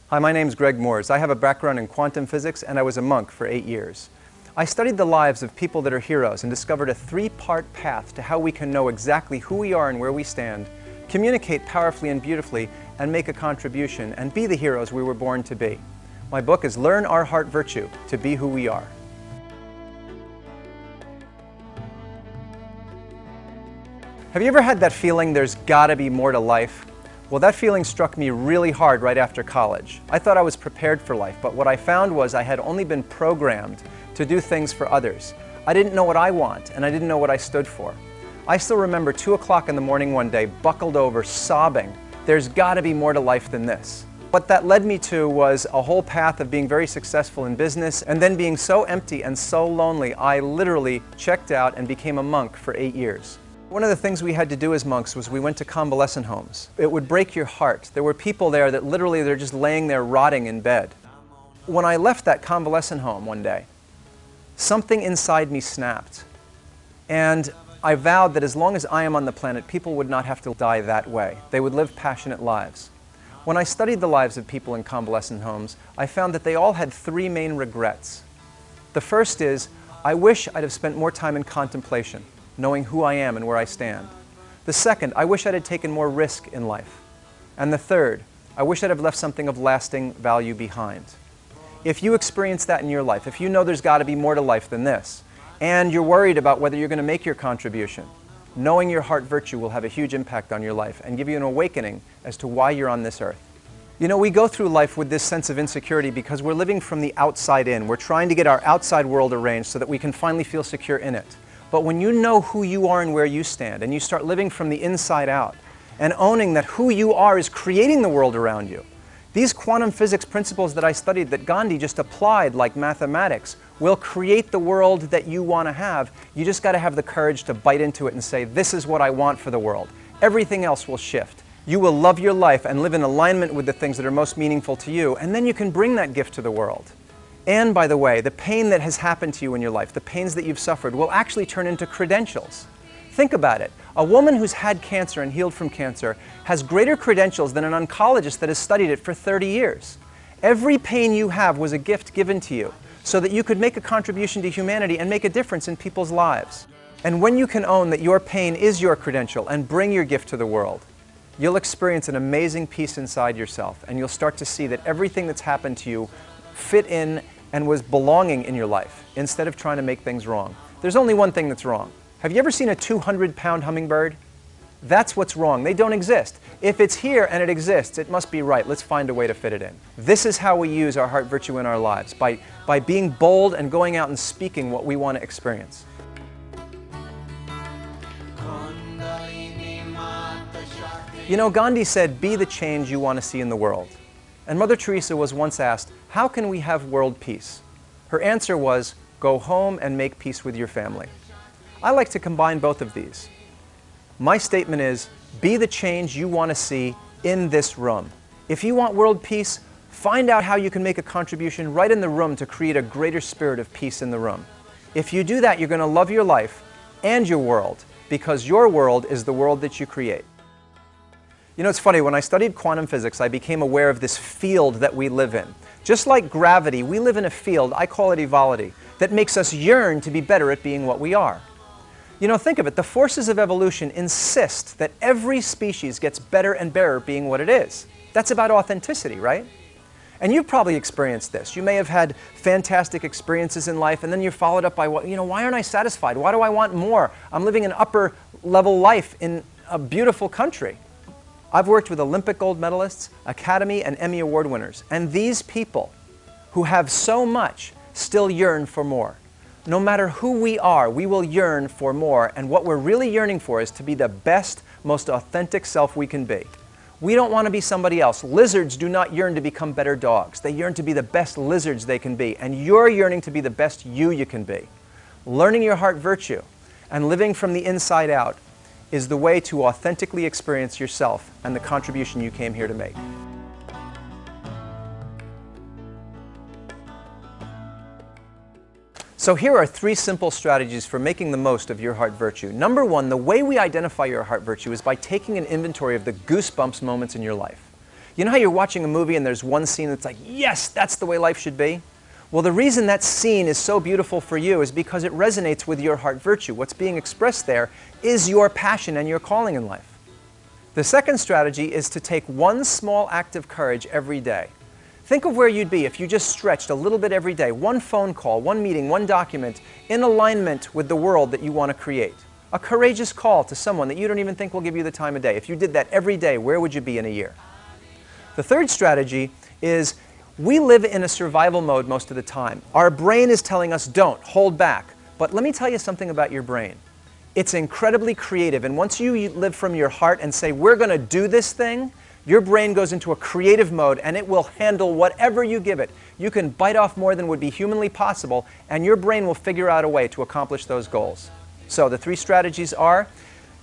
Hi, my name's Greg Mooers. I have a background in quantum physics and I was a monk for 8 years. I studied the lives of people that are heroes and discovered a three-part path to how we can know exactly who we are and where we stand, communicate powerfully and beautifully, and make a contribution and be the heroes we were born to be. My book is Learn Our Heart Virtue to Be Who We Are. Have you ever had that feeling there's gotta be more to life? Well, that feeling struck me really hard right after college. I thought I was prepared for life, but what I found was I had only been programmed to do things for others. I didn't know what I want, and I didn't know what I stood for. I still remember 2 o'clock in the morning one day, buckled over, sobbing, there's gotta be more to life than this. What that led me to was a whole path of being very successful in business, and then being so empty and so lonely, I literally checked out and became a monk for 8 years. One of the things we had to do as monks was we went to convalescent homes. It would break your heart. There were people there that literally they're just laying there rotting in bed. When I left that convalescent home one day, something inside me snapped. And I vowed that as long as I am on the planet, people would not have to die that way. They would live passionate lives. When I studied the lives of people in convalescent homes, I found that they all had 3 main regrets. The first is, I wish I'd have spent more time in contemplation, knowing who I am and where I stand. The second, I wish I'd have taken more risk in life. And the third, I wish I'd have left something of lasting value behind. If you experience that in your life, if you know there's got to be more to life than this, and you're worried about whether you're going to make your contribution, knowing your heart virtue will have a huge impact on your life and give you an awakening as to why you're on this earth. You know, we go through life with this sense of insecurity because we're living from the outside in. We're trying to get our outside world arranged so that we can finally feel secure in it. But when you know who you are and where you stand, and you start living from the inside out, and owning that who you are is creating the world around you, these quantum physics principles that I studied that Gandhi just applied like mathematics will create the world that you want to have. You just got to have the courage to bite into it and say, this is what I want for the world. Everything else will shift. You will love your life and live in alignment with the things that are most meaningful to you, and then you can bring that gift to the world. And by the way, the pain that has happened to you in your life, the pains that you've suffered, will actually turn into credentials. Think about it. A woman who's had cancer and healed from cancer has greater credentials than an oncologist that has studied it for 30 years. Every pain you have was a gift given to you so that you could make a contribution to humanity and make a difference in people's lives. And when you can own that your pain is your credential and bring your gift to the world, you'll experience an amazing peace inside yourself, and you'll start to see that everything that's happened to you fit in and was belonging in your life, instead of trying to make things wrong. There's only one thing that's wrong. Have you ever seen a 200-pound hummingbird? That's what's wrong. They don't exist. If it's here and it exists, it must be right. Let's find a way to fit it in. This is how we use our heart virtue in our lives, by being bold and going out and speaking what we want to experience. You know, Gandhi said, be the change you want to see in the world. And Mother Teresa was once asked, how can we have world peace? Her answer was, go home and make peace with your family. I like to combine both of these. My statement is, be the change you want to see in this room. If you want world peace, find out how you can make a contribution right in the room to create a greater spirit of peace in the room. If you do that, you're going to love your life and your world, because your world is the world that you create. You know, it's funny, when I studied quantum physics, I became aware of this field that we live in. Just like gravity, we live in a field, I call it evolity, that makes us yearn to be better at being what we are. You know, think of it, the forces of evolution insist that every species gets better and better at being what it is. That's about authenticity, right? And you've probably experienced this. You may have had fantastic experiences in life, and then you're followed up by, why aren't I satisfied? Why do I want more? I'm living an upper level life in a beautiful country. I've worked with Olympic gold medalists, Academy and Emmy Award winners, and these people who have so much still yearn for more. No matter who we are, we will yearn for more, and what we're really yearning for is to be the best, most authentic self we can be. We don't want to be somebody else. Lizards do not yearn to become better dogs. They yearn to be the best lizards they can be, and you're yearning to be the best you can be. Learning your heart virtue and living from the inside out is the way to authentically experience yourself and the contribution you came here to make. So here are 3 simple strategies for making the most of your heart virtue. Number 1, the way we identify your heart virtue is by taking an inventory of the goosebumps moments in your life. You know how you're watching a movie and there's one scene that's like, yes, that's the way life should be? Well, the reason that scene is so beautiful for you is because it resonates with your heart virtue. What's being expressed there is your passion and your calling in life. The second strategy is to take one small act of courage every day. Think of where you'd be if you just stretched a little bit every day, one phone call, one meeting, one document, in alignment with the world that you want to create. A courageous call to someone that you don't even think will give you the time of day. If you did that every day, where would you be in a year? The third strategy is we live in a survival mode most of the time. Our brain is telling us, don't, hold back. But let me tell you something about your brain. It's incredibly creative, and once you live from your heart and say, we're going to do this thing, your brain goes into a creative mode and it will handle whatever you give it. You can bite off more than would be humanly possible, and your brain will figure out a way to accomplish those goals. So the three strategies are,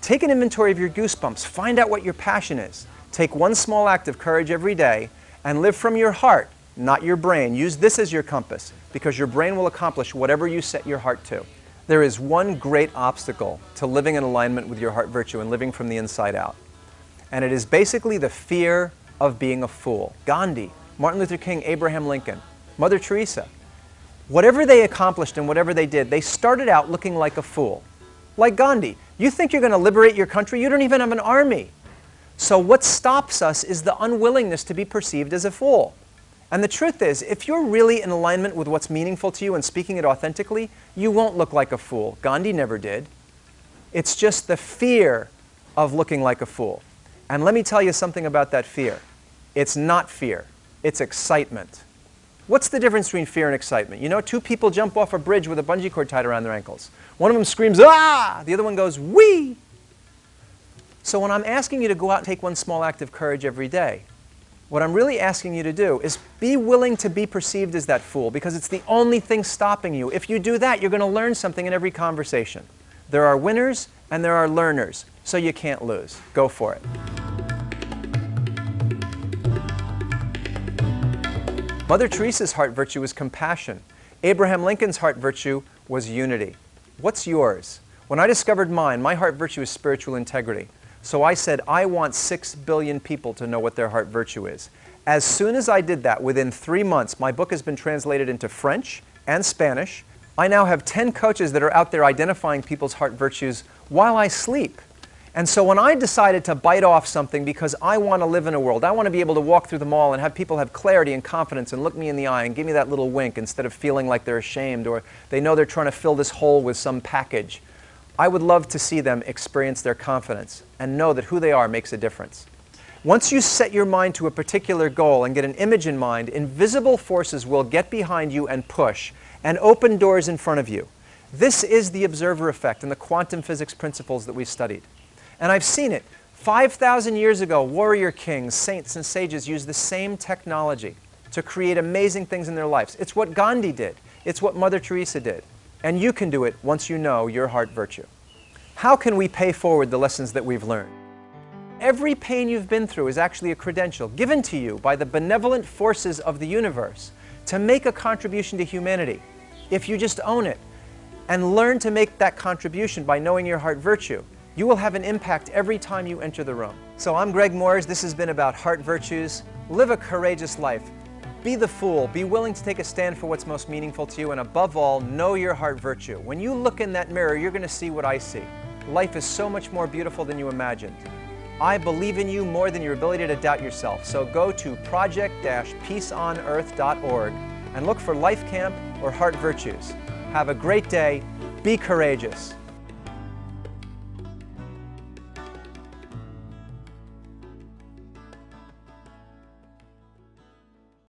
take an inventory of your goosebumps, find out what your passion is, take one small act of courage every day, and live from your heart, not your brain. Use this as your compass, because your brain will accomplish whatever you set your heart to. There is one great obstacle to living in alignment with your heart virtue and living from the inside out. And it is basically the fear of being a fool. Gandhi, Martin Luther King, Abraham Lincoln, Mother Teresa. Whatever they accomplished and whatever they did, they started out looking like a fool. Like Gandhi, you think you're going to liberate your country? You don't even have an army. So what stops us is the unwillingness to be perceived as a fool. And the truth is, if you're really in alignment with what's meaningful to you and speaking it authentically, you won't look like a fool. Gandhi never did. It's just the fear of looking like a fool. And let me tell you something about that fear. It's not fear. It's excitement. What's the difference between fear and excitement? You know, two people jump off a bridge with a bungee cord tied around their ankles. One of them screams, ah! The other one goes, wee! So when I'm asking you to go out and take one small act of courage every day, what I'm really asking you to do is be willing to be perceived as that fool, because it's the only thing stopping you. If you do that, you're going to learn something in every conversation. There are winners and there are learners, so you can't lose. Go for it. Mother Teresa's heart virtue was compassion. Abraham Lincoln's heart virtue was unity. What's yours? When I discovered mine, my heart virtue is spiritual integrity. So I said, I want 6 billion people to know what their heart virtue is. As soon as I did that, within 3 months, my book has been translated into French and Spanish. I now have 10 coaches that are out there identifying people's heart virtues while I sleep. And so when I decided to bite off something because I want to live in a world, I want to be able to walk through the mall and have people have clarity and confidence and look me in the eye and give me that little wink instead of feeling like they're ashamed or they know they're trying to fill this hole with some package. I would love to see them experience their confidence and know that who they are makes a difference. Once you set your mind to a particular goal and get an image in mind, invisible forces will get behind you and push and open doors in front of you. This is the observer effect and the quantum physics principles that we've studied. And I've seen it. 5,000 years ago, warrior kings, saints, and sages used the same technology to create amazing things in their lives. It's what Gandhi did. It's what Mother Teresa did. And you can do it once you know your heart virtue. How can we pay forward the lessons that we've learned? Every pain you've been through is actually a credential given to you by the benevolent forces of the universe to make a contribution to humanity. If you just own it and learn to make that contribution by knowing your heart virtue, you will have an impact every time you enter the room. So I'm Greg Mooers. This has been about heart virtues. Live a courageous life. Be the fool. Be willing to take a stand for what's most meaningful to you. And above all, know your heart virtue. When you look in that mirror, you're going to see what I see. Life is so much more beautiful than you imagined. I believe in you more than your ability to doubt yourself. So go to project-peaceonearth.org and look for Life Camp or Heart Virtues. Have a great day. Be courageous.